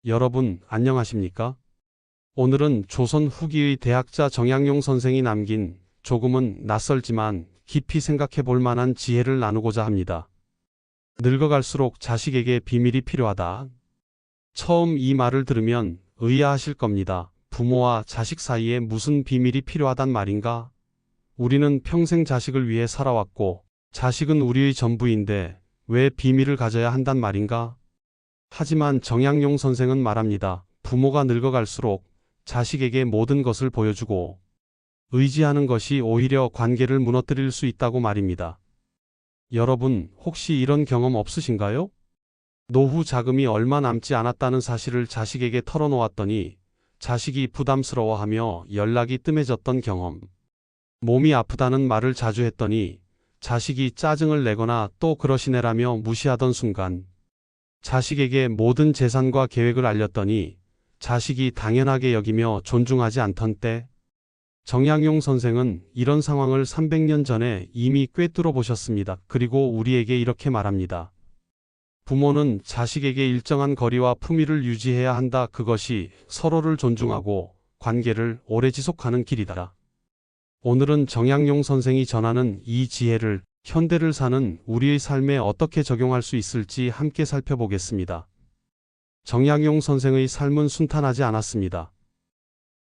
여러분, 안녕하십니까? 오늘은 조선 후기의 대학자 정약용 선생이 남긴 조금은 낯설지만 깊이 생각해 볼 만한 지혜를 나누고자 합니다. 늙어갈수록 자식에게 비밀이 필요하다. 처음 이 말을 들으면 의아하실 겁니다. 부모와 자식 사이에 무슨 비밀이 필요하단 말인가? 우리는 평생 자식을 위해 살아왔고, 자식은 우리의 전부인데 왜 비밀을 가져야 한단 말인가? 하지만 정약용 선생은 말합니다. 부모가 늙어갈수록 자식에게 모든 것을 보여주고 의지하는 것이 오히려 관계를 무너뜨릴 수 있다고 말입니다. 여러분, 혹시 이런 경험 없으신가요? 노후 자금이 얼마 남지 않았다는 사실을 자식에게 털어놓았더니 자식이 부담스러워하며 연락이 뜸해졌던 경험. 몸이 아프다는 말을 자주 했더니 자식이 짜증을 내거나 또 그러시네라며 무시하던 순간. 자식에게 모든 재산과 계획을 알렸더니 자식이 당연하게 여기며 존중하지 않던 때. 정약용 선생은 이런 상황을 300년 전에 이미 꿰뚫어 보셨습니다. 그리고 우리에게 이렇게 말합니다. 부모는 자식에게 일정한 거리와 품위를 유지해야 한다. 그것이 서로를 존중하고 관계를 오래 지속하는 길이다. 오늘은 정약용 선생이 전하는 이 지혜를 현대를 사는 우리의 삶에 어떻게 적용할 수 있을지 함께 살펴보겠습니다. 정약용 선생의 삶은 순탄하지 않았습니다.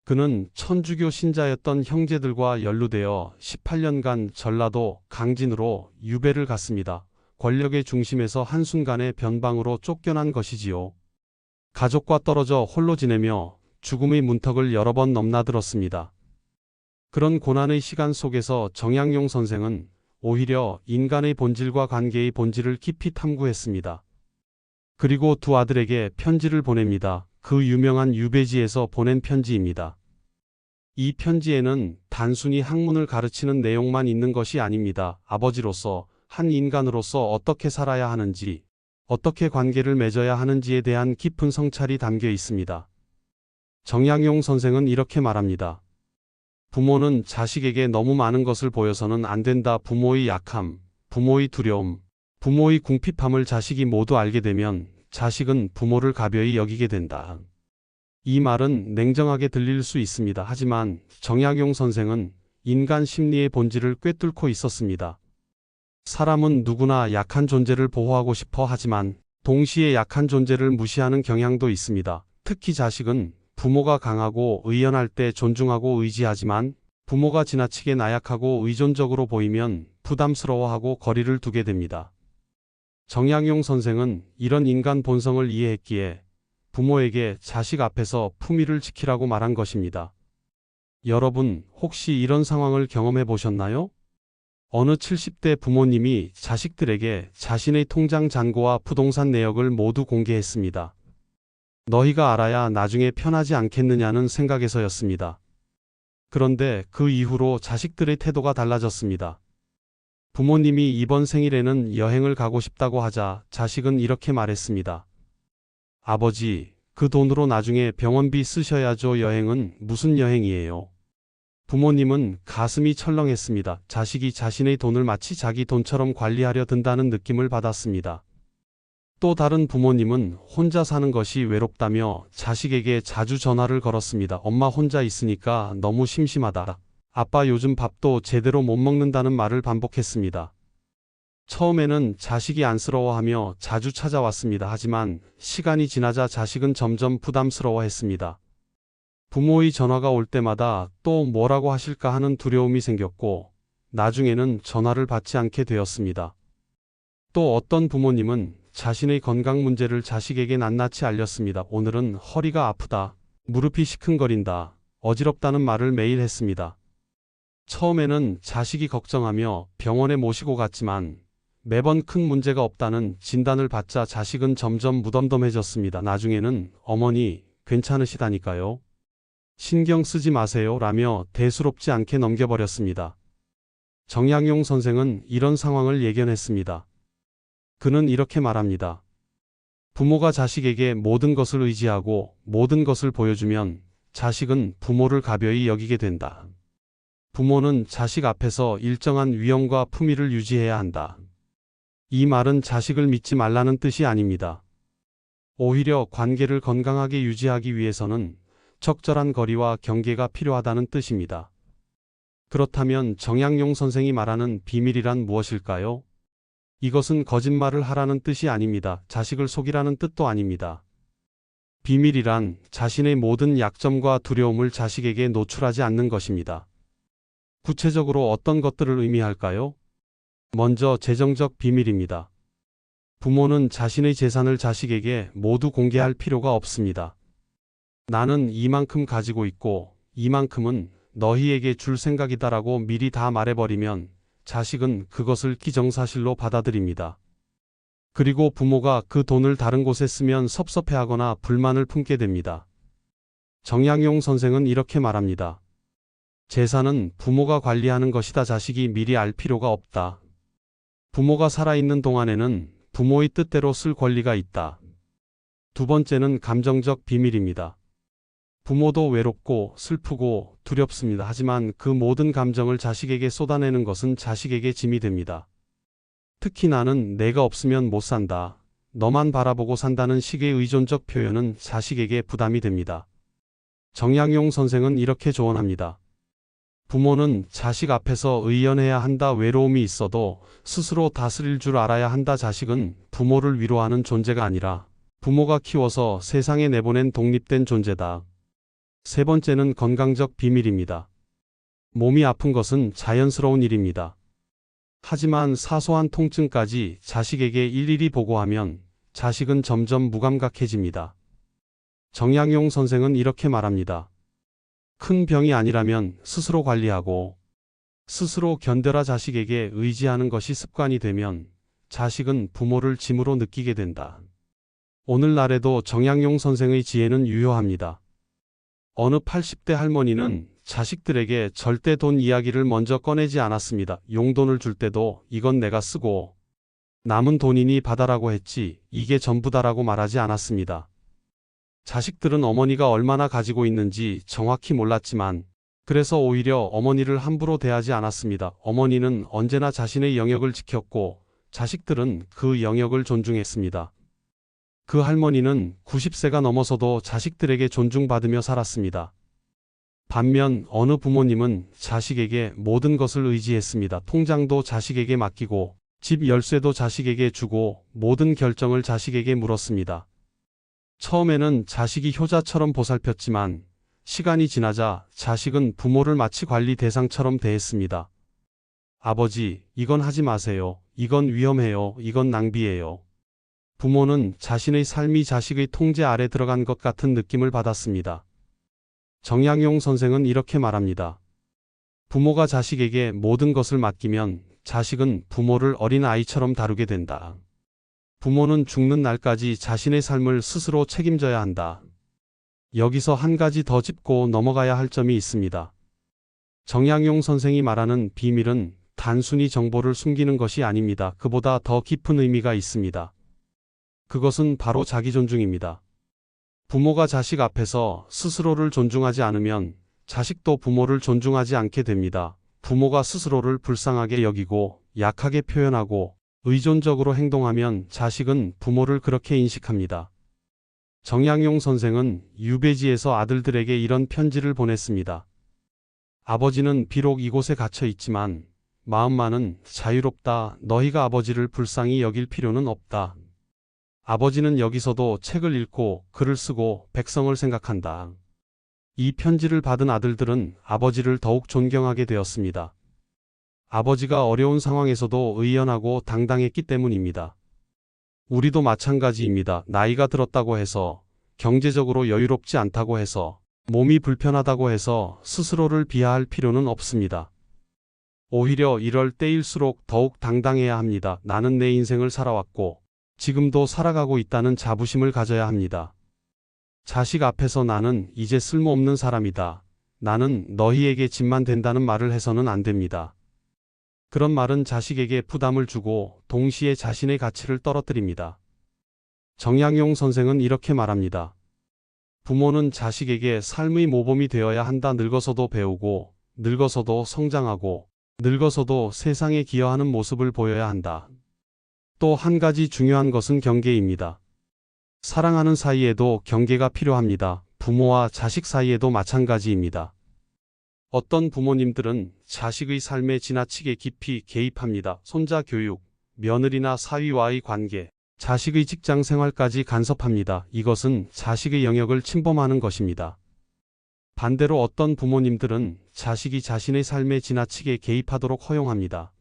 그는 천주교 신자였던 형제들과 연루되어 18년간 전라도 강진으로 유배를 갔습니다. 권력의 중심에서 한순간에 변방으로 쫓겨난 것이지요. 가족과 떨어져 홀로 지내며 죽음의 문턱을 여러 번 넘나들었습니다. 그런 고난의 시간 속에서 정약용 선생은 오히려 인간의 본질과 관계의 본질을 깊이 탐구했습니다. 그리고 두 아들에게 편지를 보냅니다. 그 유명한 유배지에서 보낸 편지입니다. 이 편지에는 단순히 학문을 가르치는 내용만 있는 것이 아닙니다. 아버지로서, 한 인간으로서 어떻게 살아야 하는지, 어떻게 관계를 맺어야 하는지에 대한 깊은 성찰이 담겨 있습니다. 정약용 선생은 이렇게 말합니다. 부모는 자식에게 너무 많은 것을 보여서는 안 된다. 부모의 약함, 부모의 두려움, 부모의 궁핍함을 자식이 모두 알게 되면 자식은 부모를 가벼이 여기게 된다. 이 말은 냉정하게 들릴 수 있습니다. 하지만 정약용 선생은 인간 심리의 본질을 꿰뚫고 있었습니다. 사람은 누구나 약한 존재를 보호하고 싶어 하지만 동시에 약한 존재를 무시하는 경향도 있습니다. 특히 자식은 부모가 강하고 의연할 때 존중하고 의지하지만 부모가 지나치게 나약하고 의존적으로 보이면 부담스러워하고 거리를 두게 됩니다. 정약용 선생은 이런 인간 본성을 이해했기에 부모에게 자식 앞에서 품위를 지키라고 말한 것입니다. 여러분, 혹시 이런 상황을 경험해 보셨나요? 어느 70대 부모님이 자식들에게 자신의 통장 잔고와 부동산 내역을 모두 공개했습니다. 너희가 알아야 나중에 편하지 않겠느냐는 생각에서였습니다. 그런데 그 이후로 자식들의 태도가 달라졌습니다. 부모님이 이번 생일에는 여행을 가고 싶다고 하자 자식은 이렇게 말했습니다. 아버지, 그 돈으로 나중에 병원비 쓰셔야죠. 여행은 무슨 여행이에요? 부모님은 가슴이 철렁했습니다. 자식이 자신의 돈을 마치 자기 돈처럼 관리하려 든다는 느낌을 받았습니다. 또 다른 부모님은 혼자 사는 것이 외롭다며 자식에게 자주 전화를 걸었습니다. 엄마 혼자 있으니까 너무 심심하다. 아빠 요즘 밥도 제대로 못 먹는다는 말을 반복했습니다. 처음에는 자식이 안쓰러워하며 자주 찾아왔습니다. 하지만 시간이 지나자 자식은 점점 부담스러워했습니다. 부모의 전화가 올 때마다 또 뭐라고 하실까 하는 두려움이 생겼고 나중에는 전화를 받지 않게 되었습니다. 또 어떤 부모님은 자신의 건강 문제를 자식에게 낱낱이 알렸습니다. 오늘은 허리가 아프다, 무릎이 시큰거린다, 어지럽다는 말을 매일 했습니다. 처음에는 자식이 걱정하며 병원에 모시고 갔지만 매번 큰 문제가 없다는 진단을 받자 자식은 점점 무덤덤해졌습니다. 나중에는 어머니, 괜찮으시다니까요. 신경 쓰지 마세요 라며 대수롭지 않게 넘겨버렸습니다. 정약용 선생은 이런 상황을 예견했습니다. 그는 이렇게 말합니다. 부모가 자식에게 모든 것을 의지하고 모든 것을 보여주면 자식은 부모를 가벼이 여기게 된다. 부모는 자식 앞에서 일정한 위엄과 품위를 유지해야 한다. 이 말은 자식을 믿지 말라는 뜻이 아닙니다. 오히려 관계를 건강하게 유지하기 위해서는 적절한 거리와 경계가 필요하다는 뜻입니다. 그렇다면 정약용 선생이 말하는 비밀이란 무엇일까요? 이것은 거짓말을 하라는 뜻이 아닙니다. 자식을 속이라는 뜻도 아닙니다. 비밀이란 자신의 모든 약점과 두려움을 자식에게 노출하지 않는 것입니다. 구체적으로 어떤 것들을 의미할까요? 먼저 재정적 비밀입니다. 부모는 자신의 재산을 자식에게 모두 공개할 필요가 없습니다. 나는 이만큼 가지고 있고 이만큼은 너희에게 줄 생각이다라고 미리 다 말해버리면 자식은 그것을 기정사실로 받아들입니다. 그리고 부모가 그 돈을 다른 곳에 쓰면 섭섭해하거나 불만을 품게 됩니다. 정약용 선생은 이렇게 말합니다. 재산은 부모가 관리하는 것이다. 자식이 미리 알 필요가 없다. 부모가 살아있는 동안에는 부모의 뜻대로 쓸 권리가 있다. 두 번째는 감정적 비밀입니다. 부모도 외롭고 슬프고 두렵습니다. 하지만 그 모든 감정을 자식에게 쏟아내는 것은 자식에게 짐이 됩니다. 특히 나는 내가 없으면 못 산다. 너만 바라보고 산다는 식의 의존적 표현은 자식에게 부담이 됩니다. 정약용 선생은 이렇게 조언합니다. 부모는 자식 앞에서 의연해야 한다. 외로움이 있어도 스스로 다스릴 줄 알아야 한다. 자식은 부모를 위로하는 존재가 아니라 부모가 키워서 세상에 내보낸 독립된 존재다. 세 번째는 건강적 비밀입니다. 몸이 아픈 것은 자연스러운 일입니다. 하지만 사소한 통증까지 자식에게 일일이 보고하면 자식은 점점 무감각해집니다. 정약용 선생은 이렇게 말합니다. 큰 병이 아니라면 스스로 관리하고 스스로 견뎌라. 자식에게 의지하는 것이 습관이 되면 자식은 부모를 짐으로 느끼게 된다. 오늘날에도 정약용 선생의 지혜는 유효합니다. 어느 80대 할머니는 자식들에게 절대 돈 이야기를 먼저 꺼내지 않았습니다. 용돈을 줄 때도 이건 내가 쓰고 남은 돈이니 받아라고 했지 이게 전부다라고 말하지 않았습니다. 자식들은 어머니가 얼마나 가지고 있는지 정확히 몰랐지만 그래서 오히려 어머니를 함부로 대하지 않았습니다. 어머니는 언제나 자신의 영역을 지켰고 자식들은 그 영역을 존중했습니다. 그 할머니는 90세가 넘어서도 자식들에게 존중받으며 살았습니다. 반면 어느 부모님은 자식에게 모든 것을 의지했습니다. 통장도 자식에게 맡기고 집 열쇠도 자식에게 주고 모든 결정을 자식에게 물었습니다. 처음에는 자식이 효자처럼 보살폈지만 시간이 지나자 자식은 부모를 마치 관리 대상처럼 대했습니다. 아버지, 이건 하지 마세요. 이건 위험해요. 이건 낭비예요. 부모는 자신의 삶이 자식의 통제 아래 들어간 것 같은 느낌을 받았습니다. 정약용 선생은 이렇게 말합니다. 부모가 자식에게 모든 것을 맡기면 자식은 부모를 어린 아이처럼 다루게 된다. 부모는 죽는 날까지 자신의 삶을 스스로 책임져야 한다. 여기서 한 가지 더 짚고 넘어가야 할 점이 있습니다. 정약용 선생이 말하는 비밀은 단순히 정보를 숨기는 것이 아닙니다. 그보다 더 깊은 의미가 있습니다. 그것은 바로 자기 존중입니다. 부모가 자식 앞에서 스스로를 존중하지 않으면 자식도 부모를 존중하지 않게 됩니다. 부모가 스스로를 불쌍하게 여기고 약하게 표현하고 의존적으로 행동하면 자식은 부모를 그렇게 인식합니다. 정약용 선생은 유배지에서 아들들에게 이런 편지를 보냈습니다. 아버지는 비록 이곳에 갇혀 있지만 마음만은 자유롭다. 너희가 아버지를 불쌍히 여길 필요는 없다. 아버지는 여기서도 책을 읽고 글을 쓰고 백성을 생각한다. 이 편지를 받은 아들들은 아버지를 더욱 존경하게 되었습니다. 아버지가 어려운 상황에서도 의연하고 당당했기 때문입니다. 우리도 마찬가지입니다. 나이가 들었다고 해서, 경제적으로 여유롭지 않다고 해서, 몸이 불편하다고 해서 스스로를 비하할 필요는 없습니다. 오히려 이럴 때일수록 더욱 당당해야 합니다. 나는 내 인생을 살아왔고 지금도 살아가고 있다는 자부심을 가져야 합니다. 자식 앞에서 나는 이제 쓸모없는 사람이다. 나는 너희에게 짐만 된다는 말을 해서는 안 됩니다. 그런 말은 자식에게 부담을 주고 동시에 자신의 가치를 떨어뜨립니다. 정약용 선생은 이렇게 말합니다. 부모는 자식에게 삶의 모범이 되어야 한다. 늙어서도 배우고, 늙어서도 성장하고, 늙어서도 세상에 기여하는 모습을 보여야 한다. 또 한 가지 중요한 것은 경계입니다. 사랑하는 사이에도 경계가 필요합니다. 부모와 자식 사이에도 마찬가지입니다. 어떤 부모님들은 자식의 삶에 지나치게 깊이 개입합니다. 손자 교육, 며느리나 사위와의 관계, 자식의 직장 생활까지 간섭합니다. 이것은 자식의 영역을 침범하는 것입니다. 반대로 어떤 부모님들은 자식이 자신의 삶에 지나치게 개입하도록 허용합니다.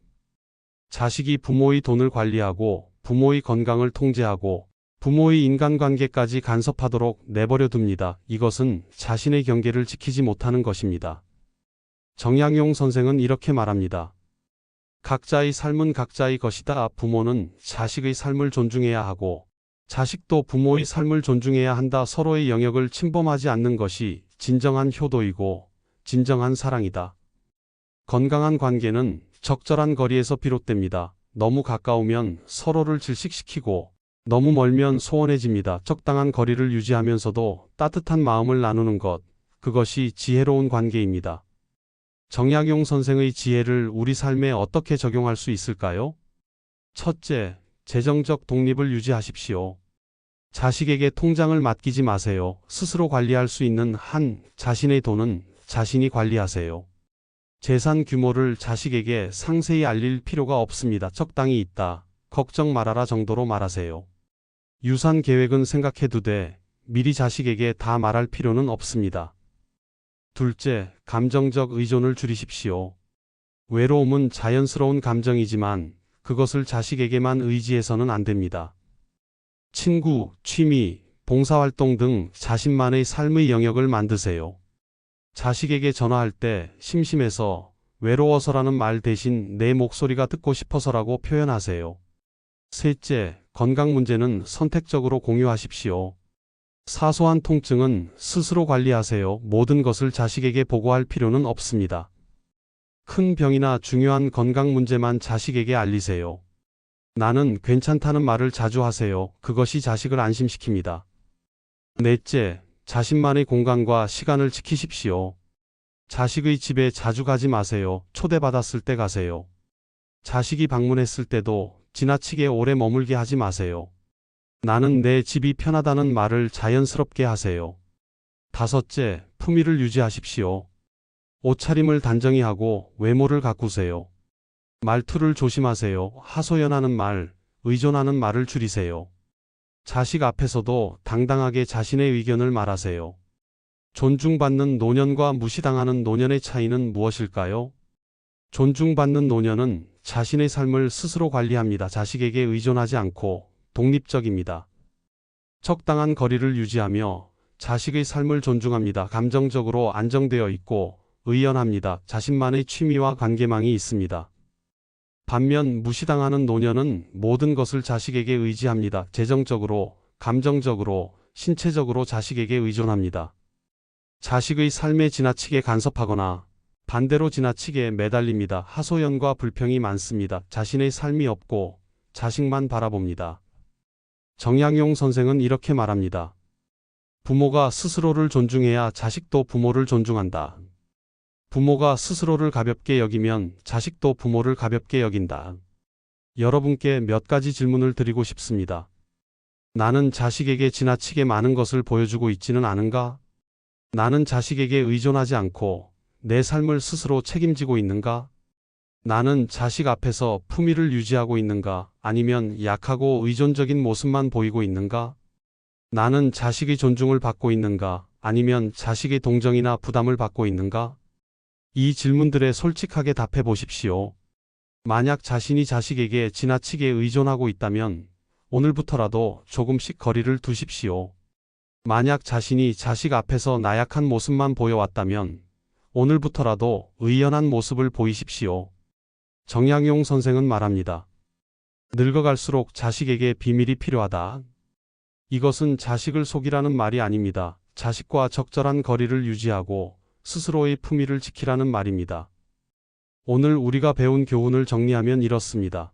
자식이 부모의 돈을 관리하고 부모의 건강을 통제하고 부모의 인간관계까지 간섭하도록 내버려 둡니다. 이것은 자신의 경계를 지키지 못하는 것입니다. 정약용 선생은 이렇게 말합니다. 각자의 삶은 각자의 것이다. 부모는 자식의 삶을 존중해야 하고 자식도 부모의 삶을 존중해야 한다. 서로의 영역을 침범하지 않는 것이 진정한 효도이고 진정한 사랑이다. 건강한 관계는 적절한 거리에서 비롯됩니다. 너무 가까우면 서로를 질식시키고 너무 멀면 소원해집니다. 적당한 거리를 유지하면서도 따뜻한 마음을 나누는 것, 그것이 지혜로운 관계입니다. 정약용 선생의 지혜를 우리 삶에 어떻게 적용할 수 있을까요? 첫째, 재정적 독립을 유지하십시오. 자식에게 통장을 맡기지 마세요. 스스로 관리할 수 있는 한 자신의 돈은 자신이 관리하세요. 재산 규모를 자식에게 상세히 알릴 필요가 없습니다. 적당히 있다, 걱정 말아라 정도로 말하세요. 유산 계획은 생각해두되 미리 자식에게 다 말할 필요는 없습니다. 둘째, 감정적 의존을 줄이십시오. 외로움은 자연스러운 감정이지만 그것을 자식에게만 의지해서는 안 됩니다. 친구, 취미, 봉사활동 등 자신만의 삶의 영역을 만드세요. 자식에게 전화할 때 심심해서, 외로워서라는 말 대신 내 목소리가 듣고 싶어서라고 표현하세요. 셋째, 건강 문제는 선택적으로 공유하십시오. 사소한 통증은 스스로 관리하세요. 모든 것을 자식에게 보고할 필요는 없습니다. 큰 병이나 중요한 건강 문제만 자식에게 알리세요. 나는 괜찮다는 말을 자주 하세요. 그것이 자식을 안심시킵니다. 넷째, 자신만의 공간과 시간을 지키십시오. 자식의 집에 자주 가지 마세요. 초대받았을 때 가세요. 자식이 방문했을 때도 지나치게 오래 머물게 하지 마세요. 나는 내 집이 편하다는 말을 자연스럽게 하세요. 다섯째, 품위를 유지하십시오. 옷차림을 단정히 하고 외모를 가꾸세요. 말투를 조심하세요. 하소연하는 말, 의존하는 말을 줄이세요. 자식 앞에서도 당당하게 자신의 의견을 말하세요. 존중받는 노년과 무시당하는 노년의 차이는 무엇일까요? 존중받는 노년은 자신의 삶을 스스로 관리합니다. 자식에게 의존하지 않고 독립적입니다. 적당한 거리를 유지하며 자식의 삶을 존중합니다. 감정적으로 안정되어 있고 의연합니다. 자신만의 취미와 관계망이 있습니다. 반면 무시당하는 노년은 모든 것을 자식에게 의지합니다. 재정적으로, 감정적으로, 신체적으로 자식에게 의존합니다. 자식의 삶에 지나치게 간섭하거나 반대로 지나치게 매달립니다. 하소연과 불평이 많습니다. 자신의 삶이 없고 자식만 바라봅니다. 정약용 선생은 이렇게 말합니다. 부모가 스스로를 존중해야 자식도 부모를 존중한다. 부모가 스스로를 가볍게 여기면 자식도 부모를 가볍게 여긴다. 여러분께 몇 가지 질문을 드리고 싶습니다. 나는 자식에게 지나치게 많은 것을 보여주고 있지는 않은가? 나는 자식에게 의존하지 않고 내 삶을 스스로 책임지고 있는가? 나는 자식 앞에서 품위를 유지하고 있는가? 아니면 약하고 의존적인 모습만 보이고 있는가? 나는 자식의 존중을 받고 있는가? 아니면 자식의 동정이나 부담을 받고 있는가? 이 질문들에 솔직하게 답해 보십시오. 만약 자신이 자식에게 지나치게 의존하고 있다면 오늘부터라도 조금씩 거리를 두십시오. 만약 자신이 자식 앞에서 나약한 모습만 보여왔다면 오늘부터라도 의연한 모습을 보이십시오. 정약용 선생은 말합니다. 늙어갈수록 자식에게 비밀이 필요하다. 이것은 자식을 속이라는 말이 아닙니다. 자식과 적절한 거리를 유지하고 스스로의 품위를 지키라는 말입니다. 오늘 우리가 배운 교훈을 정리하면 이렇습니다.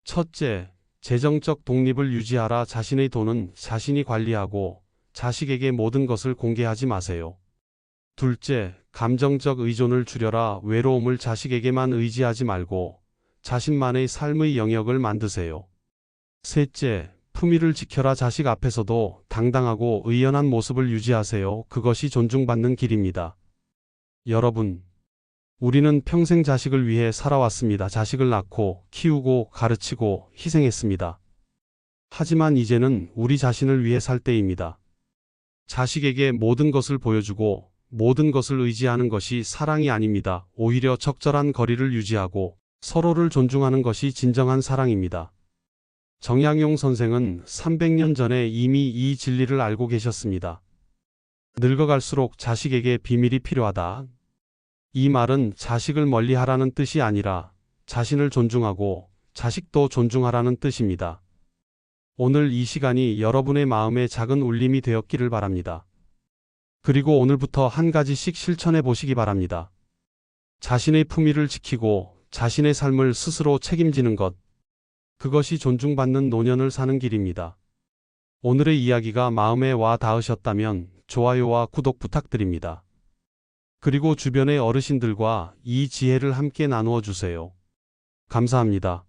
첫째, 재정적 독립을 유지하라. 자신의 돈은 자신이 관리하고 자식에게 모든 것을 공개하지 마세요. 둘째, 감정적 의존을 줄여라. 외로움을 자식에게만 의지하지 말고 자신만의 삶의 영역을 만드세요. 셋째, 품위를 지켜라. 자식 앞에서도 당당하고 의연한 모습을 유지하세요. 그것이 존중받는 길입니다. 여러분, 우리는 평생 자식을 위해 살아왔습니다. 자식을 낳고, 키우고, 가르치고, 희생했습니다. 하지만 이제는 우리 자신을 위해 살 때입니다. 자식에게 모든 것을 보여주고, 모든 것을 의지하는 것이 사랑이 아닙니다. 오히려 적절한 거리를 유지하고, 서로를 존중하는 것이 진정한 사랑입니다. 정약용 선생은 300년 전에 이미 이 진리를 알고 계셨습니다. 늙어갈수록 자식에게 비밀이 필요하다. 이 말은 자식을 멀리하라는 뜻이 아니라 자신을 존중하고 자식도 존중하라는 뜻입니다. 오늘 이 시간이 여러분의 마음에 작은 울림이 되었기를 바랍니다. 그리고 오늘부터 한 가지씩 실천해 보시기 바랍니다. 자신의 품위를 지키고 자신의 삶을 스스로 책임지는 것. 그것이 존중받는 노년을 사는 길입니다. 오늘의 이야기가 마음에 와 닿으셨다면 좋아요와 구독 부탁드립니다. 그리고 주변의 어르신들과 이 지혜를 함께 나누어 주세요. 감사합니다.